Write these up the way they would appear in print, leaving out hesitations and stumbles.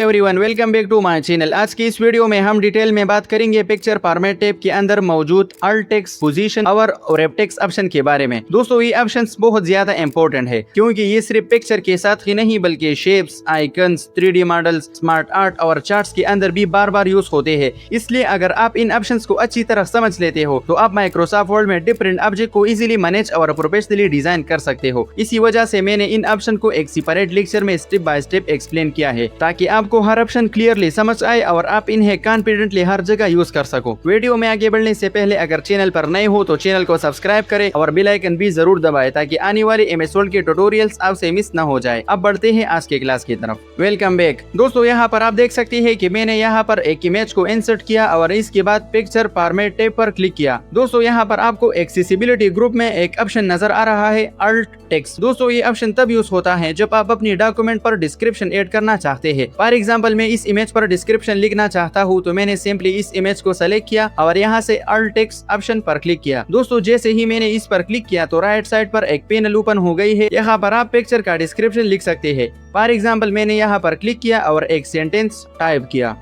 Everyone, welcome back to my channel. आज की इस वीडियो में हम डिटेल में बात करेंगे पिक्चर फॉर्मेट टैब के अंदर मौजूद अल्ट टेक्स्ट, पोजीशन और रैप टेक्स्ट ऑप्शन के बारे में। दोस्तों, ये ऑप्शंस बहुत ज्यादा इंपॉर्टेंट है क्योंकि ये सिर्फ पिक्चर के साथ ही नहीं बल्कि shapes, icons, 3D models, smart art और चार्ट्स के अंदर भी बार बार यूज होते हैं। इसलिए अगर आप इन ऑप्शंस को अच्छी तरह समझ लेते हो तो आप माइक्रोसॉफ्ट वर्ड में डिफरेंट ऑब्जेक्ट को इजीली मैनेज और प्रोफेशनली डिजाइन कर सकते हो। इसी वजह से मैंने इन ऑप्शन को एक सेपरेट लेक्चर में स्टेप बाय स्टेप एक्सप्लेन किया है ताकि आपको हर ऑप्शन क्लियरली समझ आए और आप इन्हें कॉन्फिडेंटली हर जगह यूज कर सको। वीडियो में आगे बढ़ने से पहले अगर चैनल पर नए हो तो चैनल को सब्सक्राइब करें और बेल आइकन भी जरूर दबाएं ताकि आने वाले MS वर्ड के ट्यूटोरियल्स आपसे मिस न हो जाए। अब बढ़ते हैं आज के क्लास की तरफ। वेलकम बैक दोस्तों, यहाँ पर आप देख सकते हैं कि मैंने यहाँ पर एक इमेज को इंसर्ट किया और इसके बाद पिक्चर फॉर्मेट टैब पर क्लिक किया। दोस्तों, यहाँ पर आपको एक्सेसिबिलिटी ग्रुप में एक ऑप्शन नजर आ रहा है, अल्ट टेक्स्ट। दोस्तों, ये ऑप्शन तब यूज होता है जब आप अपनी डॉक्यूमेंट पर डिस्क्रिप्शन ऐड करना चाहते हैं। फॉर एग्जांपल, मैं इस इमेज पर डिस्क्रिप्शन लिखना चाहता हूँ तो मैंने सिंपली इस इमेज को सेलेक्ट किया और यहाँ से अल्ट टेक्स्ट ऑप्शन पर क्लिक किया। दोस्तों, जैसे ही मैंने इस पर क्लिक किया तो राइट साइड पर एक पैनल ओपन हो गई है। यहाँ पर आप पिक्चर का डिस्क्रिप्शन लिख सकते हैं। फॉर एग्जांपल, मैंने यहाँ पर क्लिक किया और एक सेंटेंस टाइप किया।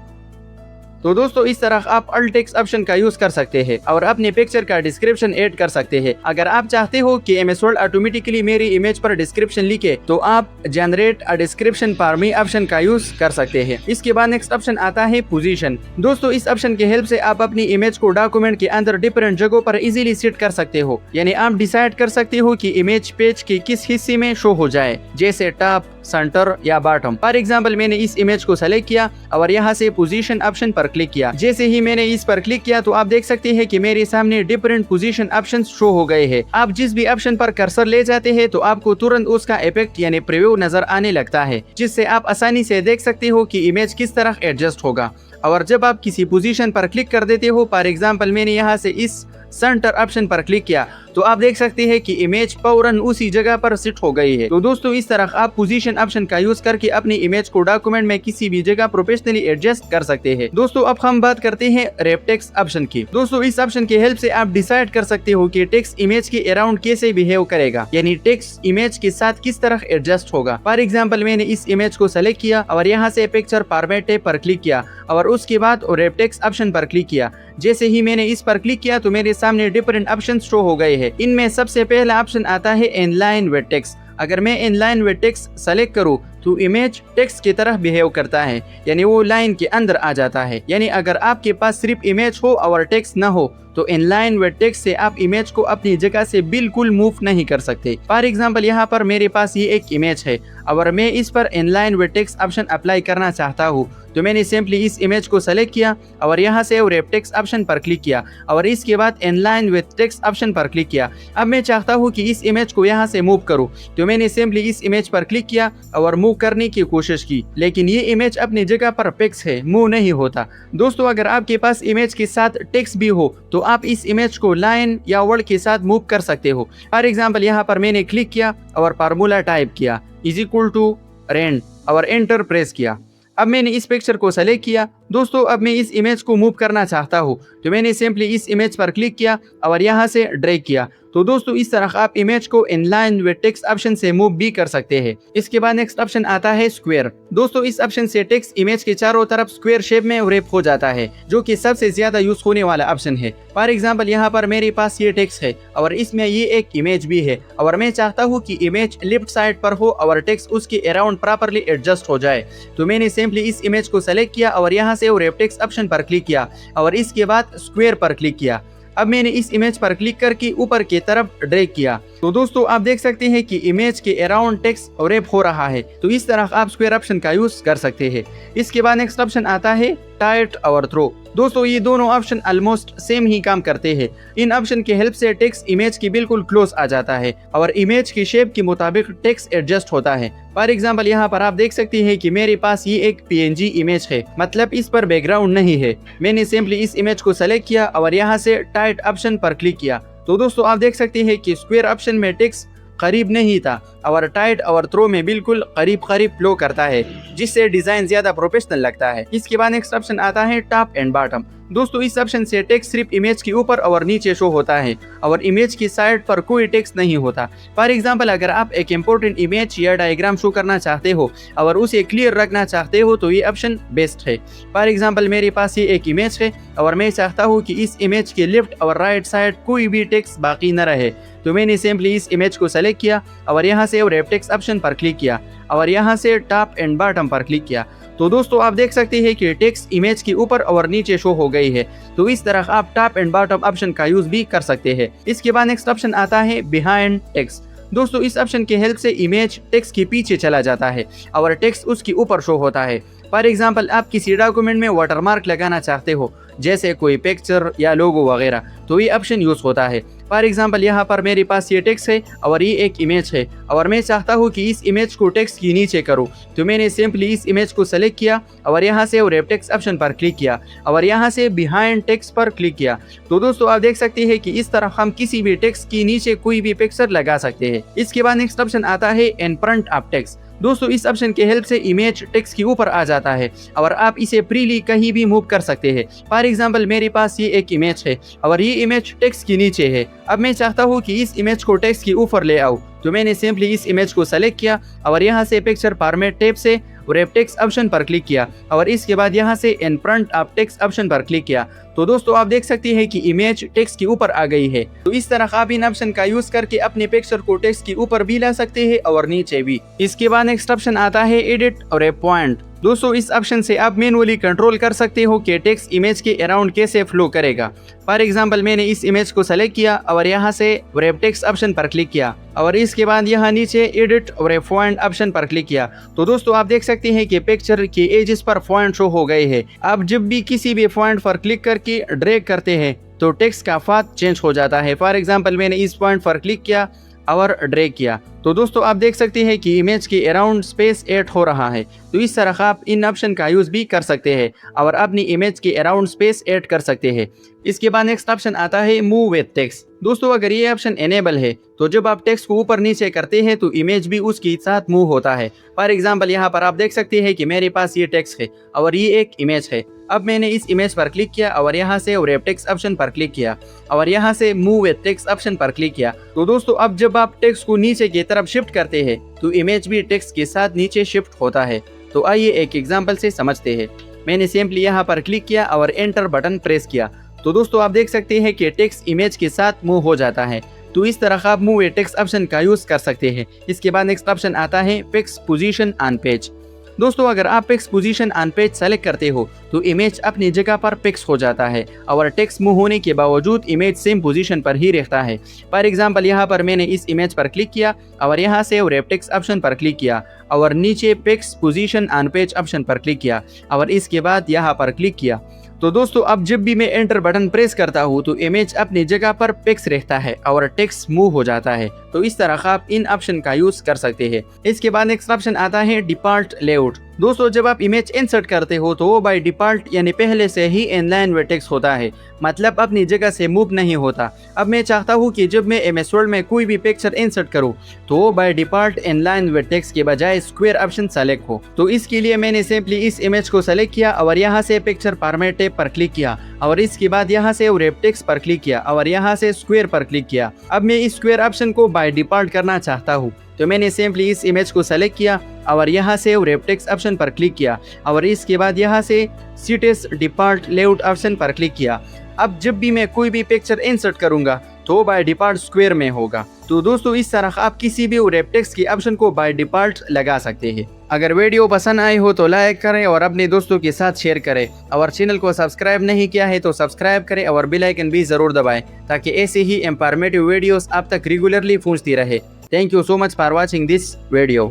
तो दोस्तों, इस तरह आप अल्ट टेक्स्ट ऑप्शन का यूज कर सकते हैं और अपने पिक्चर का डिस्क्रिप्शन ऐड कर सकते हैं। अगर आप चाहते हो कि MS वर्ड ऑटोमेटिकली मेरी इमेज पर डिस्क्रिप्शन लिखे तो आप generate a description for me option का यूज कर सकते हैं। इसके बाद नेक्स्ट ऑप्शन आता है पोजीशन। दोस्तों, इस ऑप्शन की हेल्प से आप अपनी इमेज को डॉक्यूमेंट के अंदर डिफरेंट जगहों पर इजीली सेट कर सकते हो। यानी आप डिसाइड कर सकते हो कि इमेज पेज के किस हिस्से में शो हो जाए, जैसे टॉप, सेंटर या बॉटम। फॉर एग्जांपल, मैंने इस इमेज को सेलेक्ट किया और यहाँ से पोजीशन ऑप्शन पर क्लिक किया। जैसे ही मैंने इस पर क्लिक किया तो आप देख सकते हैं कि मेरे सामने डिफरेंट पोजीशन ऑप्शंस शो हो गए हैं। आप जिस भी ऑप्शन पर कर्सर ले जाते हैं तो आपको तुरंत उसका इफेक्ट यानी प्रीव्यू नजर आने लगता है, जिससे आप आसानी से देख सकते हो कि इमेज किस तरह एडजस्ट होगा। और जब आप किसी पोजीशन पर क्लिक कर देते हो, फॉर एग्जांपल मैंने यहाँ से इस सेंटर ऑप्शन पर क्लिक किया तो आप देख सकते हैं कि इमेज फौरन उसी जगह पर सेट हो गई है। तो दोस्तों, इस तरह आप पोजीशन ऑप्शन का यूज करके अपनी इमेज को डॉक्यूमेंट में किसी भी जगह प्रोफेशनली एडजस्ट कर सकते हैं। दोस्तों, अब हम बात करते हैं रैप टेक्स्ट ऑप्शन की। दोस्तों, इस ऑप्शन की हेल्प से आप डिसाइड कर सकते हो कि टेक्स्ट इमेज के अराउंड कैसे बिहेव करेगा, यानी टेक्स्ट इमेज के साथ किस तरह एडजस्ट होगा। फॉर एग्जाम्पल, मैंने इस इमेज को सेलेक्ट किया और यहाँ से पिक्चर फॉर्मेट टैब पर क्लिक किया और उसके बाद रैप टेक्स्ट ऑप्शन पर क्लिक किया। जैसे ही मैंने इस पर क्लिक किया तो मेरे सामने डिफरेंट ऑप्शन शो हो गए हैं। इनमें सबसे पहला ऑप्शन आता है इनलाइन विद टेक्स्ट। अगर मैं इनलाइन विद टेक्स्ट सेलेक्ट करूं तो इमेज टेक्स्ट की तरह बिहेव करता है, यानी वो लाइन के अंदर आ जाता है। यानी अगर आपके पास सिर्फ इमेज हो और टेक्स्ट न हो तो इनलाइन विद टेक्स्ट से आप इमेज को अपनी जगह से बिल्कुल मूव नहीं कर सकते। फॉर एग्जांपल, यहाँ पर मेरे पास ये एक इमेज है और मैं इस पर inline with text option apply करना चाहता हूँ तो मैंने सिंपली इस इमेज को सेलेक्ट किया और यहाँ से रैप टेक्स्ट ऑप्शन पर क्लिक किया और इसके बाद इनलाइन विद टेक्स्ट ऑप्शन पर क्लिक किया। अब मैं चाहता हूँ कि इस इमेज को यहाँ से मूव करूँ तो मैंने सिंपली इस इमेज पर क्लिक किया और मूव करने की कोशिश की, लेकिन ये इमेज अपनी जगह पर फिक्स है, मूव नहीं होता। दोस्तों, अगर आपके पास इमेज के साथ टेक्स्ट भी हो तो आप इस इमेज को लाइन या वर्ड के साथ मूव कर सकते हो। फॉर एग्जाम्पल, यहाँ पर मैंने क्लिक किया और फार्मूला टाइप किया = रेंड और एंटर प्रेस किया। अब मैंने इस पिक्चर को सेलेक्ट किया। दोस्तों, अब मैं इस इमेज को मूव करना चाहता हूँ तो मैंने सिंपली इस इमेज पर क्लिक किया और यहाँ से ड्रैग किया। तो दोस्तों, इस तरह आप इमेज को इनलाइन विद टेक्स्ट ऑप्शन से मूव भी कर सकते हैं। इसके बाद नेक्स्ट ऑप्शन आता है स्क्वायर। दोस्तों, इस ऑप्शन से टेक्स्ट इमेज के चारों तरफ स्क्वायर शेप में रैप हो जाता है, जो कि सबसे ज्यादा यूज होने वाला ऑप्शन है। फॉर एग्जांपल, यहाँ पर मेरे पास ये टेक्स्ट है और इसमें ये एक इमेज भी है और मैं चाहता हूँ कि इमेज लेफ्ट साइड पर हो और टेक्स्ट उसके अराउंड प्रॉपर्ली एडजस्ट हो जाए। तो मैंने सिंपली इस इमेज को सेलेक्ट किया और यहाँ से रैप टेक्स्ट ऑप्शन पर क्लिक किया और इसके बाद स्क्वायर पर क्लिक किया। अब मैंने इस इमेज पर क्लिक करके ऊपर की तरफ ड्रैग किया। तो दोस्तों, आप देख सकते हैं कि इमेज के अराउंड टेक्स्ट रैप हो रहा है। तो इस तरह आप स्क्वायर ऑप्शन का यूज कर सकते हैं। इसके बाद नेक्स्ट ऑप्शन आता है टाइट और थ्रो। दोस्तों, ये दोनों ऑप्शन ऑलमोस्ट सेम ही काम करते हैं। इन ऑप्शन की हेल्प से टेक्स्ट इमेज के बिल्कुल क्लोज आ जाता है और इमेज की शेप के मुताबिक टेक्स्ट एडजस्ट होता है। फॉर एग्जांपल, यहाँ पर आप देख सकते हैं कि मेरे पास ये एक PNG इमेज है, मतलब इस पर बैकग्राउंड नहीं है। मैंने सिंपली इस इमेज को सेलेक्ट किया और यहाँ से टाइट ऑप्शन पर क्लिक किया। तो दोस्तों, आप देख सकते हैं कि स्क्वायर ऑप्शन में टेक्स्ट करीब नहीं था और टाइट और थ्रो में बिल्कुल करीब करीब फ्लो करता है, जिससे डिजाइन ज्यादा प्रोफेशनल लगता है। इसके बाद नेक्स्ट ऑप्शन आता है टॉप एंड बॉटम। दोस्तों इस ऑप्शन से टेक्स्ट सिर्फ इमेज के ऊपर और नीचे शो होता है और इमेज की साइड पर कोई टेक्स्ट नहीं होता। फॉर एग्जांपल, अगर आप एक इम्पोर्टेंट इमेज या डायग्राम शो करना चाहते हो और उसे क्लियर रखना चाहते हो तो ये ऑप्शन बेस्ट है। फॉर एग्जांपल, मेरे पास ये एक इमेज है और मैं चाहता हूँ कि इस इमेज के लेफ्ट और राइट साइड कोई भी टेक्स्ट बाकी न रहे, तो मैंने सिंपली इस इमेज को सेलेक्ट किया और यहाँ से रैप टेक्स्ट ऑप्शन पर क्लिक किया और यहाँ से टॉप एंड बॉटम पर क्लिक किया। तो दोस्तों आप देख सकते हैं कि टेक्स्ट इमेज के ऊपर और नीचे शो हो गई है। तो इस तरह आप टॉप एंड बॉटम ऑप्शन का यूज भी कर सकते हैं। इसके बाद नेक्स्ट ऑप्शन आता है बिहाइंड टेक्स्ट। दोस्तों इस ऑप्शन की हेल्प से इमेज टेक्स्ट के पीछे चला जाता है और टेक्स्ट उसके ऊपर शो होता है। फॉर एग्जाम्पल, आप किसी डॉक्यूमेंट में वाटरमार्क लगाना चाहते हो, जैसे कोई पिक्चर या लोगो वगैरह, तो ये ऑप्शन यूज होता है। फॉर एग्जाम्पल, यहाँ पर मेरे पास ये टेक्स्ट है और ये एक इमेज है और मैं चाहता हूँ कि इस इमेज को टेक्स्ट के नीचे करूँ, तो मैंने सिंपली इस इमेज को सेलेक्ट किया और यहाँ से रैप टेक्स्ट ऑप्शन पर क्लिक किया और यहाँ से बिहाइंड टेक्स्ट पर क्लिक किया। तो दोस्तों आप देख सकते हैं कि इस तरह हम किसी भी टेक्स्ट के नीचे कोई भी पिक्चर लगा सकते हैं। इसके बाद नेक्स्ट ऑप्शन आता है इन फ्रंट ऑफ टेक्स्ट। दोस्तों इस ऑप्शन के हेल्प से इमेज टेक्स्ट के ऊपर आ जाता है और आप इसे फ्रीली कहीं भी मूव कर सकते हैं। फॉर एग्जांपल, मेरे पास ये एक इमेज है और ये इमेज टेक्स्ट के नीचे है। अब मैं चाहता हूँ कि इस इमेज को टेक्स्ट के ऊपर ले आऊँ, तो मैंने सिंपली इस इमेज को सेलेक्ट किया और यहाँ से पिक्चर फॉर्मेट टैब से रैप टेक्स्ट ऑप्शन पर क्लिक किया और इसके बाद यहाँ से in front of text option पर क्लिक किया। तो दोस्तों आप देख सकते हैं कि इमेज टेक्स्ट के ऊपर आ गई है। तो इस तरह आप इन ऑप्शन का यूज करके अपने पिक्चर को टेक्स्ट के ऊपर भी ला सकते हैं और नीचे भी। इसके बाद नेक्स्ट ऑप्शन आता है एडिट और ए पॉइंट। दोस्तों इस ऑप्शन से आप मैनुअली कंट्रोल कर सकते हो कि टेक्स्ट इमेज के अराउंड कैसे फ्लो करेगा। फॉर एग्जांपल, मैंने इस इमेज को सेलेक्ट किया और यहाँ से रैप टेक्स्ट ऑप्शन पर क्लिक किया और इसके बाद यहाँ नीचे एडिट और ए पॉइंट ऑप्शन पर क्लिक किया। तो दोस्तों आप देख सकते हैं कि पिक्चर के एजेस पर पॉइंट शो हो गए हैं। आप जब भी किसी भी पॉइंट पर क्लिक करके ड्रैग करते हैं तो टेक्स्ट का पाथ चेंज हो जाता है। फॉर एग्जांपल, मैंने इस पॉइंट पर क्लिक किया और ड्रैग किया, तो दोस्तों आप देख सकते हैं कि इमेज के अराउंड स्पेस ऐड हो रहा है। तो इस तरह आप इन ऑप्शन का यूज भी कर सकते हैं और अपनी इमेज के अराउंड स्पेस ऐड कर सकते हैं। इसके बाद नेक्स्ट ऑप्शन आता है मूव विद टेक्स्ट। दोस्तों अगर ये ऑप्शन एनेबल है तो जब आप टेक्स्ट को ऊपर नीचे करते हैं तो इमेज भी उसके साथ मूव होता है। फॉर एग्जांपल, यहाँ पर आप देख सकते हैं कि मेरे पास ये टेक्स्ट है और ये एक इमेज है। अब मैंने इस इमेज पर क्लिक किया और यहाँ से रैप टेक्स्ट ऑप्शन पर क्लिक किया और यहाँ से मूव विद टेक्स्ट ऑप्शन पर क्लिक किया। तो दोस्तों अब जब आप टेक्स्ट को नीचे की तरफ शिफ्ट करते हैं तो इमेज भी टेक्स्ट के साथ नीचे शिफ्ट होता है। तो आइए एक एग्जांपल से समझते हैं। मैंने सिंपली यहाँ पर क्लिक किया और एंटर बटन प्रेस किया। तो दोस्तों आप देख सकते हैं कि टेक्स्ट इमेज के साथ मूव हो जाता है। तो इस तरह आप मूव विद टेक्स्ट ऑप्शन का यूज कर सकते हैं। इसके बाद नेक्स्ट ऑप्शन आता है फिक्स पोजीशन ऑन पेज। दोस्तों अगर आप fix position on page select करते हो तो इमेज अपनी जगह पर फिक्स हो जाता है और टेक्स्ट मूव होने के बावजूद इमेज सेम पोजीशन पर ही रहता है। फॉर एग्जांपल, यहाँ पर मैंने इस इमेज पर क्लिक किया और यहाँ से रैप टेक्स्ट ऑप्शन पर क्लिक किया और नीचे fix position on page option पर क्लिक किया और इसके बाद यहाँ पर क्लिक किया। तो दोस्तों अब जब भी मैं एंटर बटन प्रेस करता हूँ तो इमेज अपनी जगह पर फिक्स रहता है और टेक्स्ट मूव हो जाता है। तो इस तरह आप इन ऑप्शन का यूज कर सकते हैं। इसके बाद नेक्स्ट ऑप्शन आता है डिफॉल्ट लेआउट। दोस्तों जब आप इमेज इंसर्ट करते हो तो वो बाय डिफॉल्ट यानी पहले से ही इनलाइन विद टेक्स्ट होता है, मतलब अपनी जगह से मूव नहीं होता। अब मैं चाहता हूँ कि जब मैं एमएस वर्ड में कोई भी पिक्चर इंसर्ट करूँ तो वो by default inline with text के बजाय स्क्वायर ऑप्शन सेलेक्ट हो। तो इसके लिए मैंने सिंपली इस इमेज को सेलेक्ट किया और यहाँ से पिक्चर फॉर्मेट टैब पर क्लिक किया और इसके बाद यहाँ से रैप टेक्स्ट पर क्लिक किया और यहाँ से स्क्वायर पर क्लिक किया। अब मैं इस स्क्वायर ऑप्शन को बाय डिफॉल्ट करना चाहता हूँ, तो मैंने सिंपली इस इमेज को सेलेक्ट किया और यहाँ से रैप टेक्स्ट ऑप्शन पर क्लिक किया और इसके बाद यहाँ से सीटेस डिफॉल्ट लेआउट ऑप्शन पर क्लिक किया। अब जब भी मैं कोई भी पिक्चर इंसर्ट करूंगा तो बाय डिफॉल्ट स्क्वायर में होगा। तो दोस्तों इस तरह आप किसी भी रैप टेक्स्ट के ऑप्शन को बाय डिफॉल्ट लगा सकते हैं। अगर वीडियो पसंद आई हो तो लाइक करें और अपने दोस्तों के साथ शेयर करें और चैनल को सब्सक्राइब नहीं किया है तो सब्सक्राइब करें और बेल आइकन भी जरूर दबाएं ताकि ऐसे ही इंफॉर्मेटिव वीडियोस आप तक रेगुलरली पहुंचती रहे। Thank you so much for watching this video.